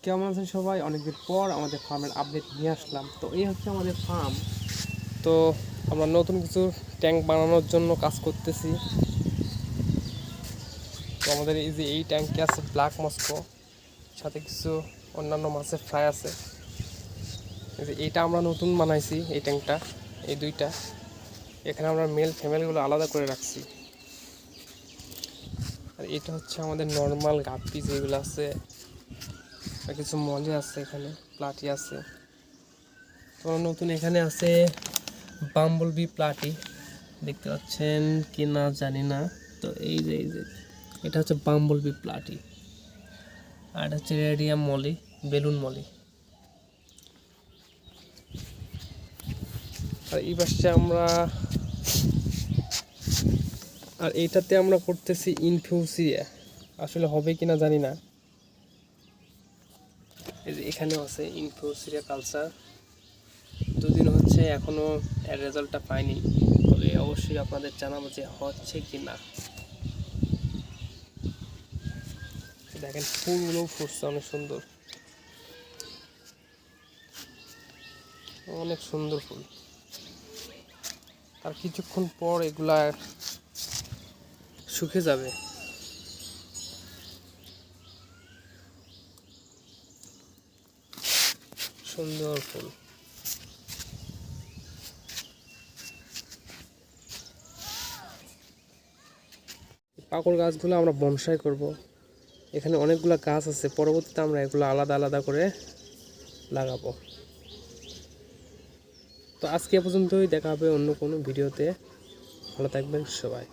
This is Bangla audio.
কেমন আছেন সবাই? অনেকদিন পর আমাদের ফার্মের আপডেট নিয়ে আসলাম। তো এই হচ্ছে আমাদের ফার্ম। তো আমরা নতুন কিছু ট্যাঙ্ক বানানোর জন্য কাজ করতেছি। তো আমাদের এই ট্যাঙ্কে আছে ব্ল্যাক মস্কো, সাথে কিছু অন্যান্য মাছের ফ্রাই আছে। এইটা আমরা নতুন বানাইছি, এই ট্যাঙ্কটা, এই দুইটা। এখানে আমরা মেল ফিমেলগুলো আলাদা করে রাখছি। আর এটা হচ্ছে আমাদের নর্মাল গাপ্পি যেগুলো আছে, আর কিছু মলে আছে, এখানে প্লাটি আছে। তো নতুন এখানে আছে বাম্বল বি প্লাটি, দেখতে পাচ্ছেন কি না জানি না। তো এই যে এটা হচ্ছে বাম্বল বি প্লাটি, আর এটা হচ্ছে রেডিয়াম মলি, বেলুন মলি। আর এই পাশে আর এইটাতে আমরা করতেছি ইনফিউসিয়া, আসলে হবে কিনা জানি না। এই যে এখানেও আছে ইনফিউসিয়া কালচার, দুদিন হচ্ছে, এখনো এর রেজাল্টটা পাইনি, তবে অবশ্যই আপনাদের জানাবো যে হচ্ছে কি না। দেখেন ফুলগুলো ফুটছে অনেক সুন্দর, অনেক সুন্দর ফুল। আর কিছুক্ষণ পর এগুলা শুকিয়ে যাবে। সুন্দর ফুল। পাকড় গাছগুলো আমরা বনসাই করব। এখানে অনেকগুলো গাছ আছে, পরবর্তীতে আমরা এগুলো আলাদা আলাদা করে লাগাবো। তো আজকে পর্যন্তই, দেখা হবে অন্য কোনো ভিডিওতে। ভালো থাকবেন সবাই।